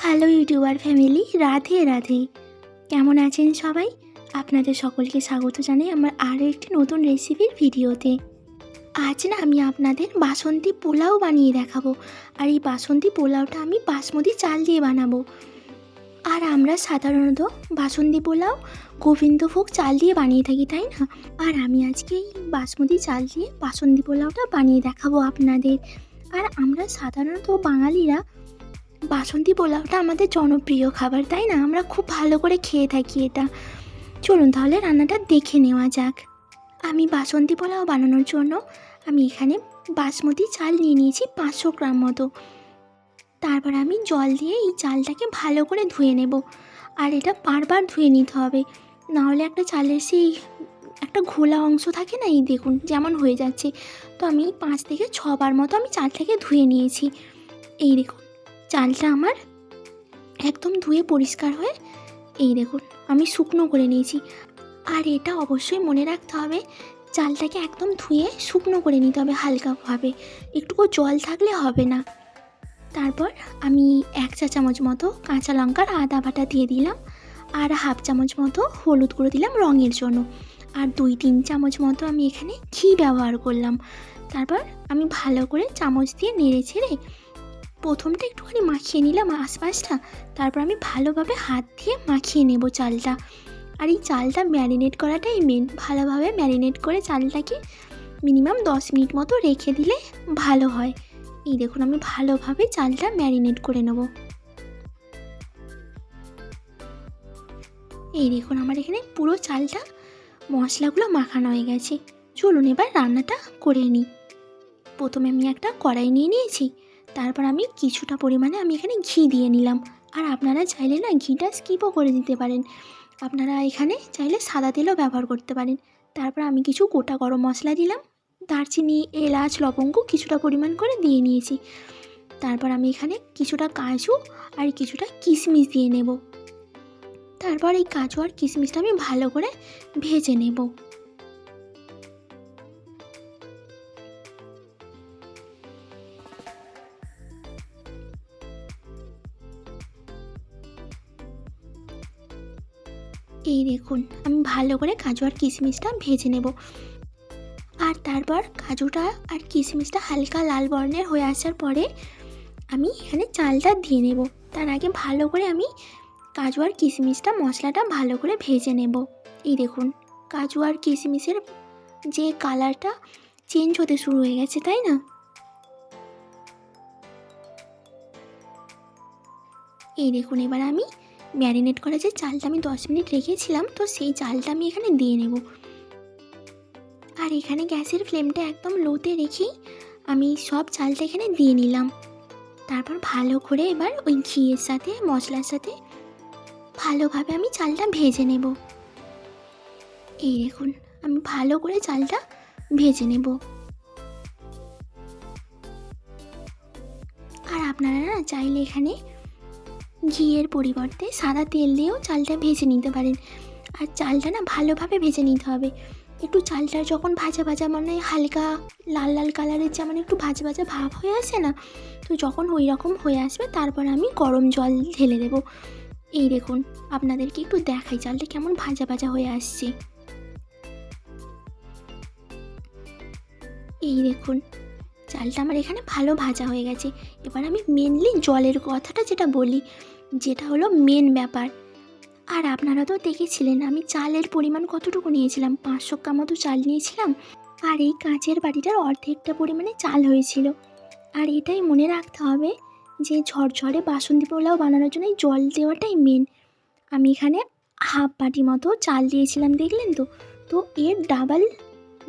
Hello YouTuber family, Radhe Radhe. কেমন আছেন সবাই? আপনাদের সকলকে স্বাগত জানাই আমার আরও একটি নতুন রেসিপির ভিডিওতে। আজ না আমি আপনাদের বাসন্তী পোলাও বানিয়ে দেখাবো। আর এই বাসন্তী পোলাওটা আমি বাসমতি চাল দিয়ে বানাবো। আর আমরা সাধারণত বাসন্তী পোলাও গোবিন্দভোগ চাল দিয়ে বানিয়ে থাকি, তাই না? আর আমি আজকে এই বাসমতি চাল দিয়ে বাসন্তী পোলাওটা বানিয়ে দেখাবো আপনাদের। আর আমরা সাধারণত বাঙালিরা বাসন্তী পোলাওটা আমাদের জনপ্রিয় খাবার, তাই না? আমরা খুব ভালো করে খেয়ে থাকি এটা। চলুন তাহলে রান্নাটা দেখে নেওয়া যাক। আমি বাসন্তী পোলাও বানানোর জন্য আমি এখানে বাসমতি চাল নিয়ে নিয়েছি 500 গ্রাম মতো। তারপর আমি জল দিয়ে এই চালটাকে ভালো করে ধুয়ে নেব। আর এটা বারবার ধুয়ে নিতে হবে, নাহলে একটা চালের সেই একটা ঘোলা অংশ থাকে না, এই দেখুন যেমন হয়ে যাচ্ছে। তো আমি 5 থেকে 6 বার মতো আমি চালটাকে ধুয়ে নিয়েছি। এই দেখুন চালটা আমার একদম ধুয়ে পরিষ্কার হয়ে এই দেখুন আমি শুকনো করে নিয়েছি। আর এটা অবশ্যই মনে রাখতে হবে, চালটাকে একদম ধুয়ে শুকনো করে নিতে হবে হালকাভাবে, একটুকু জল থাকলে হবে না। তারপর আমি 1 চা চামচ মতো কাঁচা লঙ্কার আদা বাটা দিয়ে দিলাম, আর হাফ চামচ মতো হলুদ গুঁড়ো দিলাম রঙের জন্য, আর 2-3 চামচ মতো আমি এখানে ঘি ব্যবহার করলাম। তারপর আমি ভালো করে চামচ দিয়ে নেড়ে ছেড়ে প্রথমটা একটুখানি মাখিয়ে নিলাম আশপাশটা। তারপর আমি ভালোভাবে হাত দিয়ে মাখিয়ে নেব চালটা। আর এই চালটা ম্যারিনেট করাটাই মেন। ভালোভাবে ম্যারিনেট করে চালটাকে মিনিমাম 10 মিনিট মতো রেখে দিলে ভালো হয়। এই দেখুন আমি ভালোভাবে চালটা ম্যারিনেট করে নেব। এই দেখুন আমার এখানে পুরো চালটা মশলাগুলো মাখানো হয়ে গেছে। চলুন এবার রান্নাটা করে নিই। প্রথমে আমি একটা কড়াই নিয়ে নিয়েছি। তারপর আমি কিছুটা পরিমাণে আমি এখানে ঘি দিয়ে নিলাম। আর আপনারা চাইলে না ঘিটা স্কিপও করে দিতে পারেন। আপনারা এখানে চাইলে সাদা তেলও ব্যবহার করতে পারেন। তারপর আমি কিছু গোটা গরম মশলা দিলাম, দারচিনি, এলাচ, লবঙ্গ কিছুটা পরিমাণ করে দিয়ে নিয়েছি। তারপর আমি এখানে কিছুটা কাজু আর কিছুটা কিশমিশ দিয়ে নেব। তারপর এই কাজু আর কিশমিশটা আমি ভালো করে ভেজে নেব। এই দেখুন আমি ভালো করে কাজু আর কিশমিশটা ভেজে নেব। আর তারপর কাজুটা আর কিশমিশটা হালকা লাল বর্ণের হয়ে আসার পরে আমি এখানে চালটা দিয়ে নেব। তার আগে ভালো করে আমি কাজু আর কিশমিশটা মশলাটা ভালো করে ভেজে নেব। এই দেখুন কাজু আর কিশমিশের যে কালারটা চেঞ্জ হতে শুরু হয়ে গেছে, তাই না? এই দেখুন এবার আমি ম্যারিনেট করা যে চালটা আমি 10 মিনিট রেখেছিলাম, তো সেই চালটা আমি এখানে দিয়ে নেব। আর এখানে গ্যাসের ফ্লেমটা একদম লোতে রেখেই আমি সব চালটা এখানে দিয়ে নিলাম। তারপর ভালো করে এবার ওই ঘিয়ের সাথে মশলার সাথে ভালোভাবে আমি চালটা ভেজে নেব। এই দেখুন আমি ভালো করে চালটা ভেজে নেব। আর আপনারা না চাইলে এখানে ঘিয়ের পরিবর্তে সাদা তেল দিয়েও চালটা ভেজে নিতে পারেন। আর চালটা না ভালোভাবে ভেজে নিতে হবে। একটু চালটা যখন ভাজা ভাজা মানে হালকা লাল লাল কালারের যেমন একটু ভাজা ভাজা ভাব হয়ে আসে না, তো যখন ওই রকম হয়ে আসবে তারপর আমি গরম জল ঢেলে দেব। এই দেখুন আপনাদেরকে একটু দেখাই চালটা কেমন ভাজা ভাজা হয়ে আসছে। এই দেখুন চালটা আমার এখানে ভালো ভাজা হয়ে গেছে। এবার আমি মেনলি জলের কথাটা যেটা বলি, যেটা হলো মেন ব্যাপার। আর আপনারা তো দেখেছিলেন আমি চালের পরিমাণ কতটুকু নিয়েছিলাম, 500 গ্রাম মতো চাল নিয়েছিলাম। আর এই কাঁচের বাটিটার অর্ধেকটা পরিমাণে চাল হয়েছিল। আর এটাই মনে রাখতে হবে যে ঝরঝরে বাসন্তী পোলাও বানানোর জন্য এই জল দেওয়াটাই মেন। আমি এখানে হাফ বাটি মতো চাল দিয়েছিলাম, দেখলেন তো? তো এর ডাবল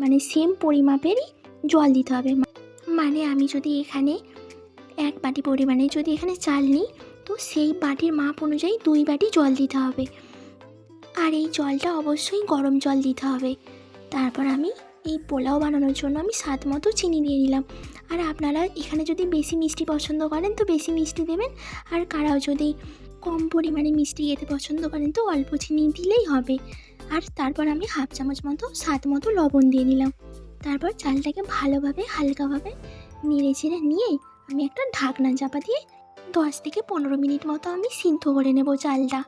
মানে সেম পরিমাপেরই জল দিতে হবে। মানে আমি যদি এখানে 1 বাটি পরিমাণে যদি এখানে চাল নিই, তো সেই বাটির মাপ অনুযায়ী 2 বাটি জল দিতে হবে। আর এই জলটা অবশ্যই গরম জল দিতে হবে। তারপর আমি এই পোলাও বানানোর জন্য আমি স্বাদ মতো চিনি দিয়ে দিলাম। আর আপনারা এখানে যদি বেশি মিষ্টি পছন্দ করেন তো বেশি মিষ্টি দেবেন, আর কারাও যদি কম পরিমাণে মিষ্টি খেতে পছন্দ করেন তো অল্প চিনি দিলেই হবে। আর তারপর আমি হাফ চামচ মতো স্বাদ মতো লবণ দিয়ে নিলাম। তারপর চালটাকে ভালোভাবে হালকাভাবে নেড়ে চেড়ে নিয়ে আমি একটা ঢাকনা চাপা দিয়ে 10 থেকে 15 মিনিট মতো আমি সিদ্ধ করে নেব চালটা।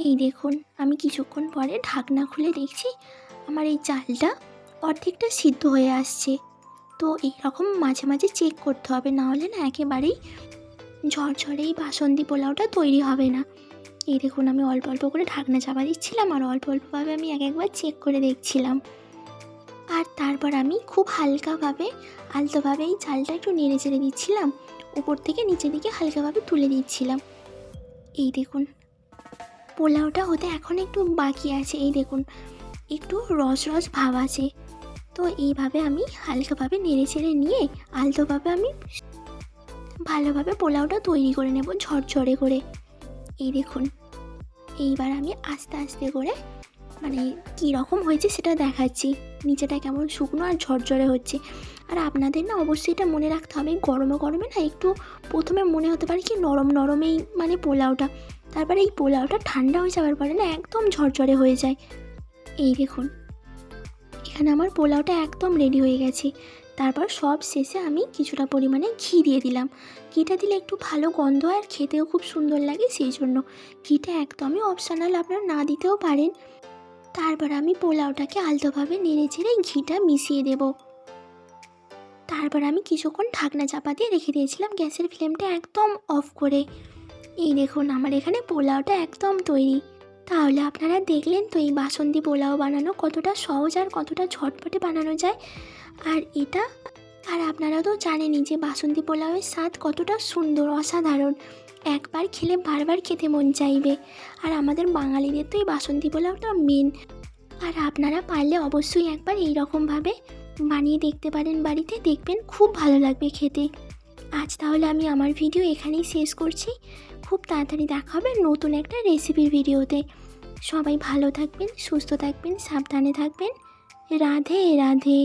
এই দেখুন আমি কিছুক্ষণ পরে ঢাকনা খুলে দেখছি আমার এই চালটা অর্ধেকটা সিদ্ধ হয়ে আসছে। তো এইরকম মাঝে মাঝে চেক করতে হবে, না হলে না একেবারেই ঝরঝরে এই বাসন্তী পোলাওটা তৈরি হবে না। এই দেখুন আমি অল্প অল্প করে ঢাকনা চাপা দিচ্ছিলাম আর অল্প অল্পভাবে আমি এক একবার চেক করে দেখছিলাম। আর তারপর আমি খুব হালকাভাবে আলতোভাবে এই চালটা একটু নেড়ে চেড়ে দিচ্ছিলাম, উপর থেকে নিচের দিকে হালকাভাবে তুলে দিচ্ছিলাম। এই দেখুন পোলাওটা হতে এখন একটু বাকি আছে, এই দেখুন একটু রস রস ভাব আছে। তো এইভাবে আমি হালকাভাবে নেড়ে চেড়ে নিয়ে আলতোভাবে আমি ভালোভাবে পোলাওটা তৈরি করে নেব ঝরঝরে করে। এই দেখুন এইবার আমি আস্তে আস্তে করে মানে কী রকম হয়েছে সেটা দেখাচ্ছি, নিচেটা কেমন শুকনো আর ঝরঝরে হচ্ছে। আর আপনাদের না অবশ্যই এটা মনে রাখতে হবে, গরমে গরমে না একটু প্রথমে মনে হতে পারে কি নরম নরমেই মানে পোলাওটা, তারপরে এই পোলাওটা ঠান্ডা হয়ে যাওয়ার পরে না একদম ঝরঝরে হয়ে যায়। এই দেখুন এখানে আমার পোলাওটা একদম রেডি হয়ে গেছে। তারপর সব শেষে আমি কিছুটা পরিমাণে ঘি দিয়ে দিলাম। ঘিটা দিলে একটু ভালো গন্ধ হয় আর খেতেও খুব সুন্দর লাগে, সেই জন্য ঘিটা একদমই অপশনাল, আপনারা না দিতেও পারেন। তারপর আমি পোলাওটাকে আলতোভাবে নেড়ে চেড়ে ঘিটা মিশিয়ে দেব। তারপর আমি কিছুক্ষণ ঢাকনা চাপা দিয়ে রেখে দিয়েছিলাম গ্যাসের ফ্লেমটা একদম অফ করে। এই দেখুন আমার এখানে পোলাওটা একদম তৈরি। তাহলে আপনারা দেখলেন তো এই বাসন্তী পোলাও বানানো কতটা সহজ আর কতটা ঝটপটে বানানো যায়। আর আপনারা তো জানেনই যে বাসন্তী পোলাওয়ের স্বাদ কতটা সুন্দর, অসাধারণ, একবার খেলে বারবার খেতে মন চাইবে। আর আমাদের বাঙালিদের তো এই বাসন্তী পোলাওটা মেন। আর আপনারা পারলে অবশ্যই একবার এই রকমভাবে বানিয়ে দেখতে পারেন বাড়িতে, দেখবেন খুব ভালো লাগবে খেতে। আজ তাহলে আমি আমার ভিডিও এখানেই শেষ করছি। খুব তাড়াতাড়ি দেখা হবে নতুন একটা রেসিপির ভিডিওতে। সবাই ভালো থাকবেন, সুস্থ থাকবেন, সাবধানে থাকবেন। রাধে রাধে।